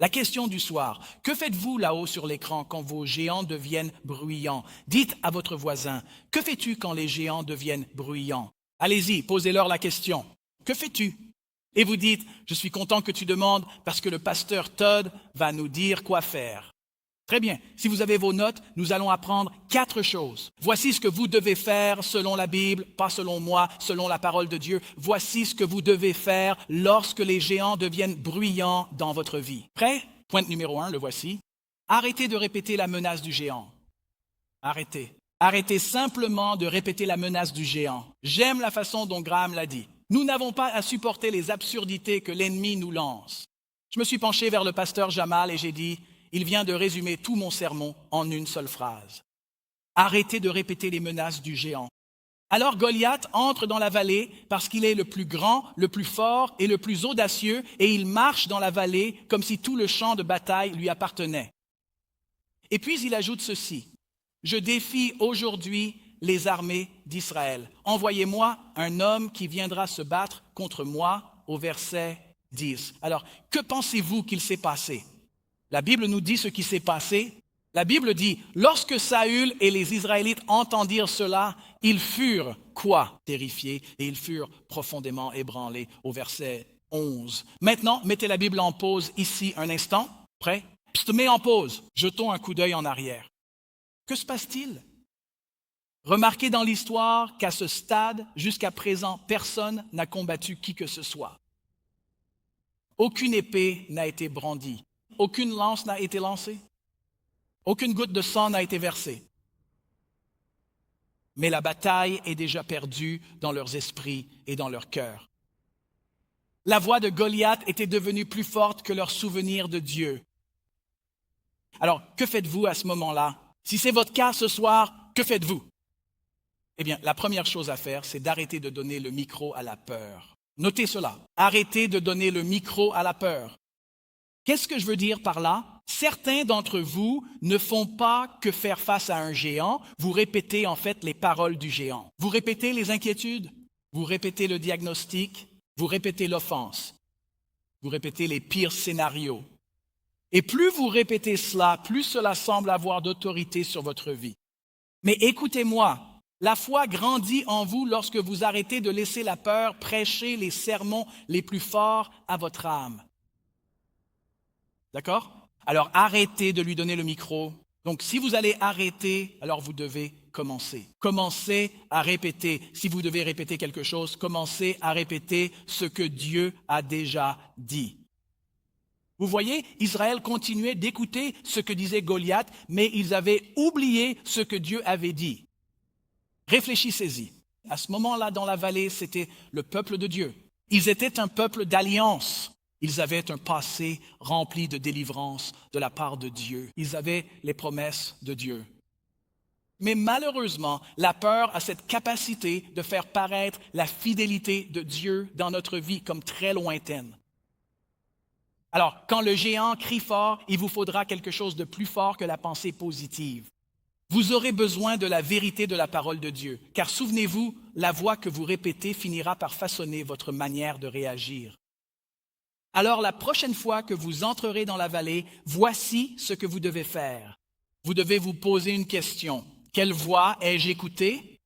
La question du soir, que faites-vous là-haut sur l'écran quand vos géants deviennent bruyants? Dites à votre voisin, que fais-tu quand les géants deviennent bruyants? Allez-y, posez-leur la question. Que fais-tu? Et vous dites, je suis content que tu demandes parce que le pasteur Todd va nous dire quoi faire. Très bien, si vous avez vos notes, nous allons apprendre 4 choses. Voici ce que vous devez faire selon la Bible, pas selon moi, selon la parole de Dieu. Voici ce que vous devez faire lorsque les géants deviennent bruyants dans votre vie. Prêt? Point numéro 1, le voici. Arrêtez de répéter la menace du géant. Arrêtez. Arrêtez simplement de répéter la menace du géant. J'aime la façon dont Graham l'a dit. Nous n'avons pas à supporter les absurdités que l'ennemi nous lance. Je me suis penché vers le pasteur Jamal et j'ai dit, il vient de résumer tout mon sermon en une seule phrase. Arrêtez de répéter les menaces du géant. Alors Goliath entre dans la vallée parce qu'il est le plus grand, le plus fort et le plus audacieux et il marche dans la vallée comme si tout le champ de bataille lui appartenait. Et puis il ajoute ceci, je défie aujourd'hui les armées d'Israël. Envoyez-moi un homme qui viendra se battre contre moi au verset 10. Alors, que pensez-vous qu'il s'est passé? La Bible nous dit ce qui s'est passé. La Bible dit, lorsque Saül et les Israélites entendirent cela, ils furent, quoi? Terrifiés, et ils furent profondément ébranlés, au verset 11. Maintenant, mettez la Bible en pause ici un instant. Prêt? Mets en pause. Jetons un coup d'œil en arrière. Que se passe-t-il? Remarquez dans l'histoire qu'à ce stade, jusqu'à présent, personne n'a combattu qui que ce soit. Aucune épée n'a été brandie. Aucune lance n'a été lancée. Aucune goutte de sang n'a été versée. Mais la bataille est déjà perdue dans leurs esprits et dans leurs cœurs. La voix de Goliath était devenue plus forte que leur souvenir de Dieu. Alors, que faites-vous à ce moment-là? Si c'est votre cas ce soir, que faites-vous? Eh bien, la première chose à faire, c'est d'arrêter de donner le micro à la peur. Notez cela. Arrêtez de donner le micro à la peur. Qu'est-ce que je veux dire par là? Certains d'entre vous ne font pas que faire face à un géant. Vous répétez en fait les paroles du géant. Vous répétez les inquiétudes. Vous répétez le diagnostic. Vous répétez l'offense. Vous répétez les pires scénarios. Et plus vous répétez cela, plus cela semble avoir d'autorité sur votre vie. Mais écoutez-moi, la foi grandit en vous lorsque vous arrêtez de laisser la peur prêcher les sermons les plus forts à votre âme. D'accord? Alors arrêtez de lui donner le micro. Donc si vous allez arrêter, alors vous devez commencer. Commencez à répéter. Si vous devez répéter quelque chose, commencez à répéter ce que Dieu a déjà dit. Vous voyez, Israël continuait d'écouter ce que disait Goliath, mais ils avaient oublié ce que Dieu avait dit. Réfléchissez-y. À ce moment-là, dans la vallée, c'était le peuple de Dieu. Ils étaient un peuple d'alliance. Ils avaient un passé rempli de délivrance de la part de Dieu. Ils avaient les promesses de Dieu. Mais malheureusement, la peur a cette capacité de faire paraître la fidélité de Dieu dans notre vie comme très lointaine. Alors, quand le géant crie fort, il vous faudra quelque chose de plus fort que la pensée positive. Vous aurez besoin de la vérité de la parole de Dieu, car souvenez-vous, la voix que vous répétez finira par façonner votre manière de réagir. Alors, la prochaine fois que vous entrerez dans la vallée, voici ce que vous devez faire. Vous devez vous poser une question. Quelle voix ai-je écoutée?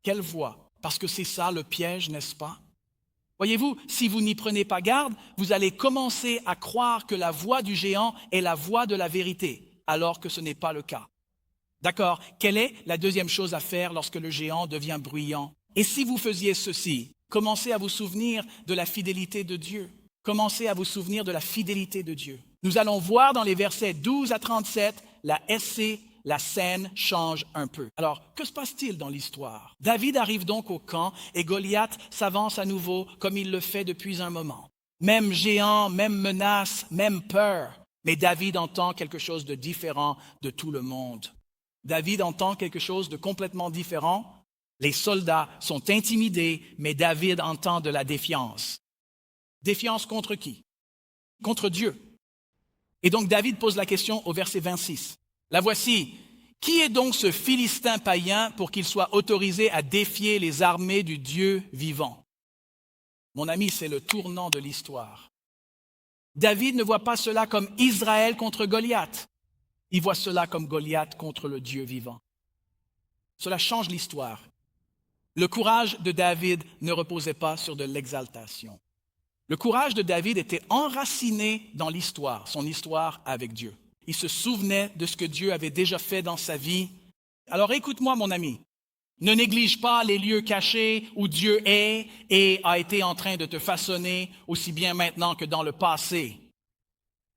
Quelle voix? Parce que c'est ça le piège, n'est-ce pas? Voyez-vous, si vous n'y prenez pas garde, vous allez commencer à croire que la voix du géant est la voix de la vérité, alors que ce n'est pas le cas. D'accord? Quelle est la deuxième chose à faire lorsque le géant devient bruyant? Et si vous faisiez ceci, commencez à vous souvenir de la fidélité de Dieu. Commencez à vous souvenir de la fidélité de Dieu. Nous allons voir dans les versets 12 à 37, la scène change un peu. Alors, que se passe-t-il dans l'histoire? David arrive donc au camp et Goliath s'avance à nouveau comme il le fait depuis un moment. Même géant, même menace, même peur. Mais David entend quelque chose de différent de tout le monde. David entend quelque chose de complètement différent. Les soldats sont intimidés, mais David entend de la défiance. Défiance contre qui? Contre Dieu. Et donc David pose la question au verset 26. La voici. Qui est donc ce Philistin païen pour qu'il soit autorisé à défier les armées du Dieu vivant? Mon ami, c'est le tournant de l'histoire. David ne voit pas cela comme Israël contre Goliath. Il voit cela comme Goliath contre le Dieu vivant. Cela change l'histoire. Le courage de David ne reposait pas sur de l'exaltation. Le courage de David était enraciné dans l'histoire, son histoire avec Dieu. Il se souvenait de ce que Dieu avait déjà fait dans sa vie. Alors écoute-moi, mon ami. Ne néglige pas les lieux cachés où Dieu est et a été en train de te façonner aussi bien maintenant que dans le passé.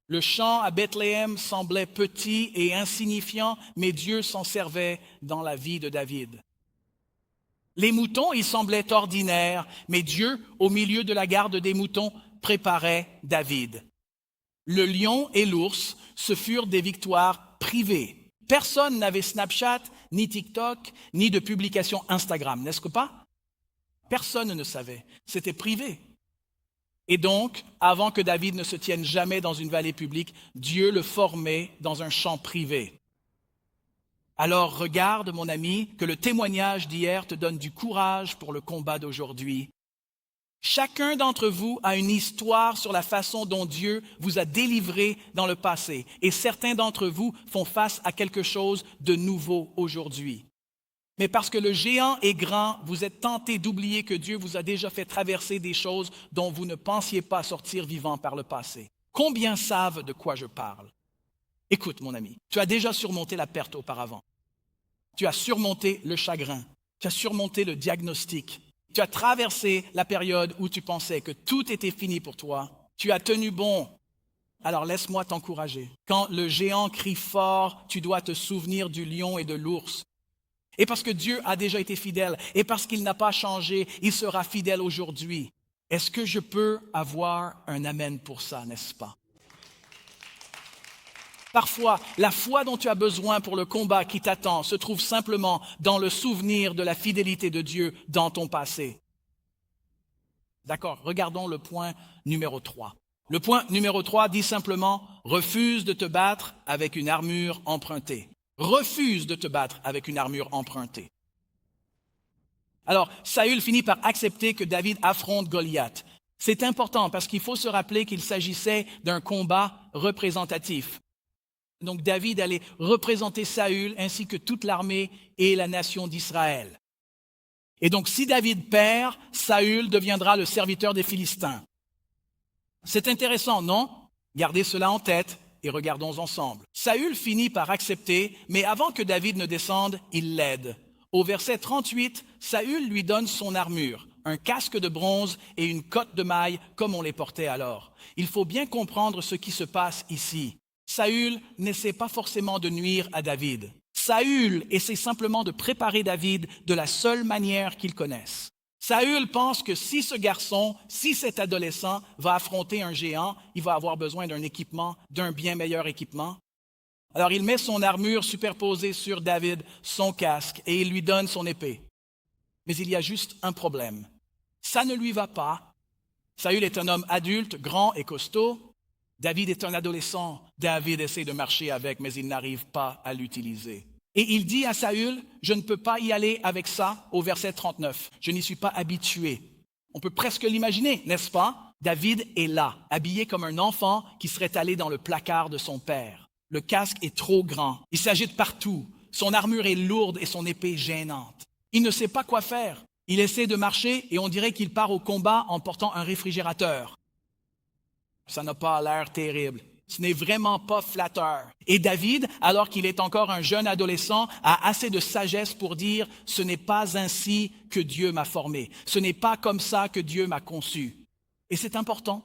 Le champ à Bethléem semblait petit et insignifiant, mais Dieu s'en servait dans la vie de David. Les moutons, ils semblaient ordinaires, mais Dieu, au milieu de la garde des moutons, préparait David. Le lion et l'ours, ce furent des victoires privées. Personne n'avait Snapchat, ni TikTok, ni de publication Instagram, n'est-ce pas? Personne ne savait. C'était privé. Et donc, avant que David ne se tienne jamais dans une vallée publique, Dieu le formait dans un champ privé. Alors regarde, mon ami, que le témoignage d'hier te donne du courage pour le combat d'aujourd'hui. Chacun d'entre vous a une histoire sur la façon dont Dieu vous a délivré dans le passé. Et certains d'entre vous font face à quelque chose de nouveau aujourd'hui. Mais parce que le géant est grand, vous êtes tentés d'oublier que Dieu vous a déjà fait traverser des choses dont vous ne pensiez pas sortir vivant par le passé. Combien savent de quoi je parle? Écoute, mon ami, tu as déjà surmonté la perte auparavant. Tu as surmonté le chagrin. Tu as surmonté le diagnostic. Tu as traversé la période où tu pensais que tout était fini pour toi. Tu as tenu bon. Alors laisse-moi t'encourager. Quand le géant crie fort, tu dois te souvenir du lion et de l'ours. Et parce que Dieu a déjà été fidèle, et parce qu'il n'a pas changé, il sera fidèle aujourd'hui. Est-ce que je peux avoir un amen pour ça, n'est-ce pas? Parfois, la foi dont tu as besoin pour le combat qui t'attend se trouve simplement dans le souvenir de la fidélité de Dieu dans ton passé. D'accord, regardons le point numéro 3. Le point numéro 3 dit simplement « Refuse de te battre avec une armure empruntée ». Refuse de te battre avec une armure empruntée. Alors, Saül finit par accepter que David affronte Goliath. C'est important parce qu'il faut se rappeler qu'il s'agissait d'un combat représentatif. Donc David allait représenter Saül ainsi que toute l'armée et la nation d'Israël. Et donc si David perd, Saül deviendra le serviteur des Philistins. C'est intéressant, non? Gardez cela en tête et regardons ensemble. Saül finit par accepter, mais avant que David ne descende, il l'aide. Au verset 38, Saül lui donne son armure, un casque de bronze et une cotte de mailles comme on les portait alors. Il faut bien comprendre ce qui se passe ici. Saül n'essaie pas forcément de nuire à David. Saül essaie simplement de préparer David de la seule manière qu'il connaisse. Saül pense que si ce garçon, si cet adolescent va affronter un géant, il va avoir besoin d'un équipement, d'un bien meilleur équipement. Alors il met son armure superposée sur David, son casque, et il lui donne son épée. Mais il y a juste un problème. Ça ne lui va pas. Saül est un homme adulte, grand et costaud. David est un adolescent. David essaie de marcher avec, mais il n'arrive pas à l'utiliser. Et il dit à Saül, je ne peux pas y aller avec ça, au verset 39. Je n'y suis pas habitué. On peut presque l'imaginer, n'est-ce pas? David est là, habillé comme un enfant qui serait allé dans le placard de son père. Le casque est trop grand. Il s'agite partout. Son armure est lourde et son épée gênante. Il ne sait pas quoi faire. Il essaie de marcher et on dirait qu'il part au combat en portant un réfrigérateur. Ça n'a pas l'air terrible. Ce n'est vraiment pas flatteur. Et David, alors qu'il est encore un jeune adolescent, a assez de sagesse pour dire « Ce n'est pas ainsi que Dieu m'a formé. Ce n'est pas comme ça que Dieu m'a conçu. » Et c'est important.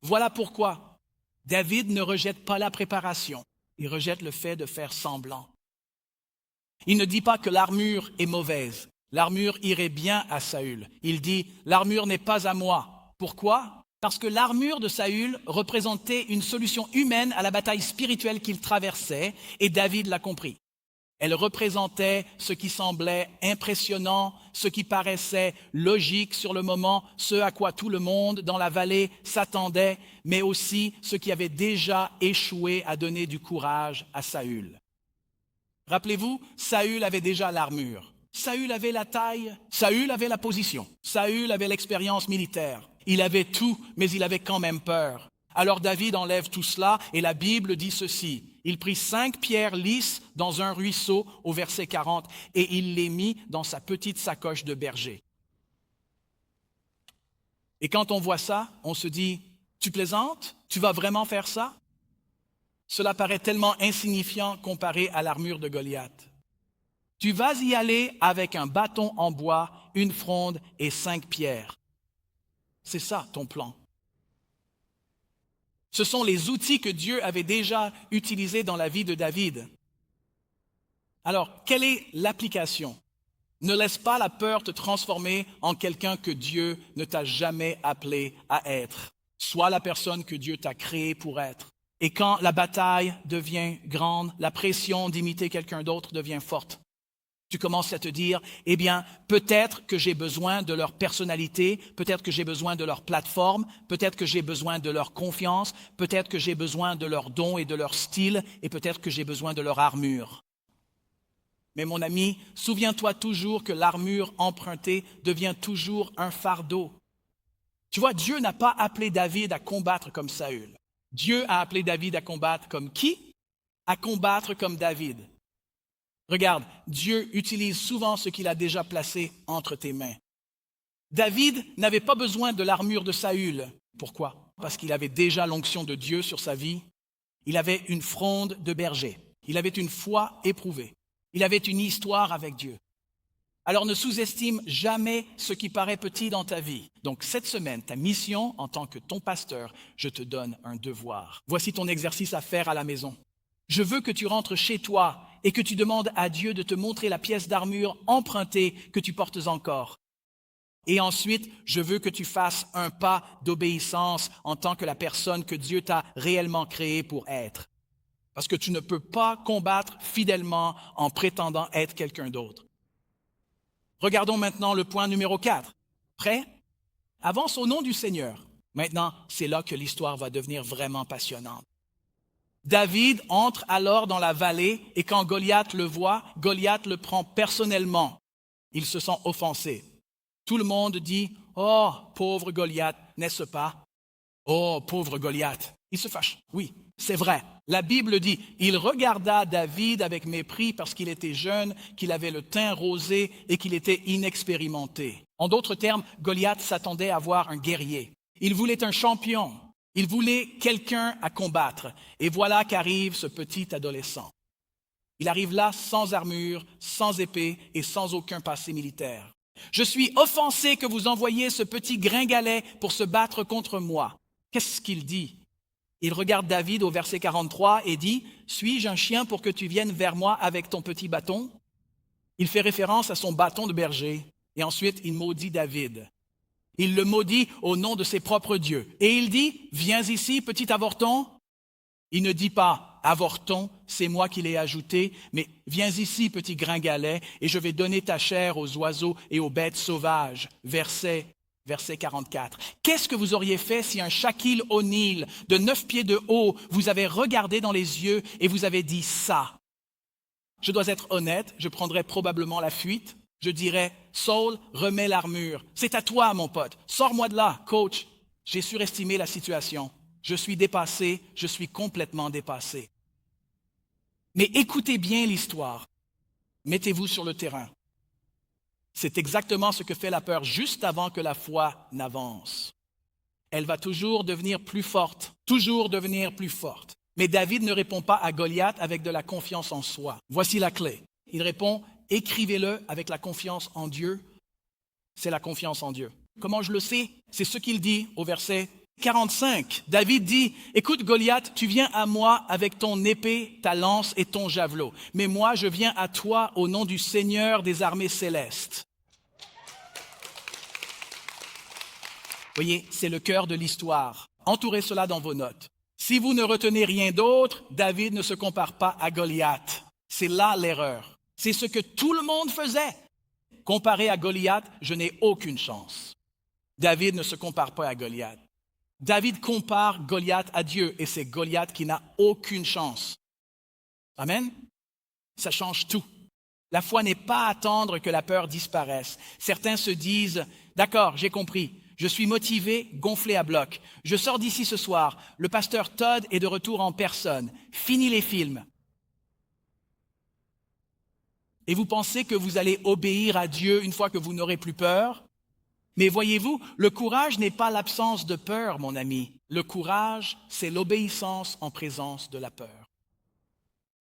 Voilà pourquoi David ne rejette pas la préparation. Il rejette le fait de faire semblant. Il ne dit pas que l'armure est mauvaise. L'armure irait bien à Saül. Il dit « L'armure n'est pas à moi. » Pourquoi? Parce que l'armure de Saül représentait une solution humaine à la bataille spirituelle qu'il traversait, et David l'a compris. Elle représentait ce qui semblait impressionnant, ce qui paraissait logique sur le moment, ce à quoi tout le monde dans la vallée s'attendait, mais aussi ce qui avait déjà échoué à donner du courage à Saül. Rappelez-vous, Saül avait déjà l'armure. Saül avait la taille, Saül avait la position, Saül avait l'expérience militaire. Il avait tout, mais il avait quand même peur. Alors David enlève tout cela et la Bible dit ceci. Il prit 5 pierres lisses dans un ruisseau au verset 40 et il les mit dans sa petite sacoche de berger. Et quand on voit ça, on se dit, tu plaisantes? Tu vas vraiment faire ça? Cela paraît tellement insignifiant comparé à l'armure de Goliath. Tu vas y aller avec un bâton en bois, une fronde et 5 pierres. C'est ça ton plan. Ce sont les outils que Dieu avait déjà utilisés dans la vie de David. Alors, quelle est l'application? Ne laisse pas la peur te transformer en quelqu'un que Dieu ne t'a jamais appelé à être. Sois la personne que Dieu t'a créée pour être. Et quand la bataille devient grande, la pression d'imiter quelqu'un d'autre devient forte. Tu commences à te dire, eh bien, peut-être que j'ai besoin de leur personnalité, peut-être que j'ai besoin de leur plateforme, peut-être que j'ai besoin de leur confiance, peut-être que j'ai besoin de leurs dons et de leur style, et peut-être que j'ai besoin de leur armure. Mais mon ami, souviens-toi toujours que l'armure empruntée devient toujours un fardeau. Tu vois, Dieu n'a pas appelé David à combattre comme Saül. Dieu a appelé David à combattre comme qui? À combattre comme David. Regarde, Dieu utilise souvent ce qu'il a déjà placé entre tes mains. David n'avait pas besoin de l'armure de Saül. Pourquoi? Parce qu'il avait déjà l'onction de Dieu sur sa vie. Il avait une fronde de berger. Il avait une foi éprouvée. Il avait une histoire avec Dieu. Alors ne sous-estime jamais ce qui paraît petit dans ta vie. Donc cette semaine, ta mission en tant que ton pasteur, je te donne un devoir. Voici ton exercice à faire à la maison. Je veux que tu rentres chez toi et que tu demandes à Dieu de te montrer la pièce d'armure empruntée que tu portes encore. Et ensuite, je veux que tu fasses un pas d'obéissance en tant que la personne que Dieu t'a réellement créée pour être. Parce que tu ne peux pas combattre fidèlement en prétendant être quelqu'un d'autre. Regardons maintenant le point numéro 4. Prêt? Avance au nom du Seigneur. Maintenant, c'est là que l'histoire va devenir vraiment passionnante. David entre alors dans la vallée et quand Goliath le voit, Goliath le prend personnellement. Il se sent offensé. Tout le monde dit « Oh, pauvre Goliath, n'est-ce pas? Oh, pauvre Goliath. » Il se fâche. Oui, c'est vrai. La Bible dit « Il regarda David avec mépris parce qu'il était jeune, qu'il avait le teint rosé et qu'il était inexpérimenté. » En d'autres termes, Goliath s'attendait à voir un guerrier. Il voulait un champion. Il voulait quelqu'un à combattre. Et voilà qu'arrive ce petit adolescent. Il arrive là sans armure, sans épée et sans aucun passé militaire. « Je suis offensé que vous envoyiez ce petit gringalet pour se battre contre moi. » Qu'est-ce qu'il dit? Il regarde David au verset 43 et dit « Suis-je un chien pour que tu viennes vers moi avec ton petit bâton ?» Il fait référence à son bâton de berger. Et ensuite, il maudit David. Il le maudit au nom de ses propres dieux. Et il dit, viens ici, petit avorton. Il ne dit pas, avorton, c'est moi qui l'ai ajouté, mais viens ici, petit gringalet, et je vais donner ta chair aux oiseaux et aux bêtes sauvages. Verset 44. Qu'est-ce que vous auriez fait si un Shaquille O'Neal de 9 pieds de haut vous avait regardé dans les yeux et vous avait dit ça? Je dois être honnête, je prendrais probablement la fuite. Je dirais, Saul, remets l'armure. C'est à toi, mon pote. Sors-moi de là, coach. J'ai surestimé la situation. Je suis dépassé, je suis complètement dépassé. Mais écoutez bien l'histoire. Mettez-vous sur le terrain. C'est exactement ce que fait la peur juste avant que la foi n'avance. Elle va toujours devenir plus forte, toujours devenir plus forte. Mais David ne répond pas à Goliath avec de la confiance en soi. Voici la clé. Il répond, écrivez-le avec la confiance en Dieu. C'est la confiance en Dieu. Comment je le sais? C'est ce qu'il dit au verset 45. David dit, écoute Goliath, tu viens à moi avec ton épée, ta lance et ton javelot. Mais moi, je viens à toi au nom du Seigneur des armées célestes. Voyez, c'est le cœur de l'histoire. Entourez cela dans vos notes. Si vous ne retenez rien d'autre, David ne se compare pas à Goliath. C'est là l'erreur. C'est ce que tout le monde faisait. Comparé à Goliath, je n'ai aucune chance. David ne se compare pas à Goliath. David compare Goliath à Dieu et c'est Goliath qui n'a aucune chance. Amen? Ça change tout. La foi n'est pas attendre que la peur disparaisse. Certains se disent, d'accord, j'ai compris, Je suis motivé, gonflé à bloc. Je sors d'ici ce soir. Le pasteur Todd est de retour en personne. Fini les films. Et vous pensez que vous allez obéir à Dieu une fois que vous n'aurez plus peur? Mais voyez-vous, le courage n'est pas l'absence de peur, mon ami. Le courage, c'est l'obéissance en présence de la peur.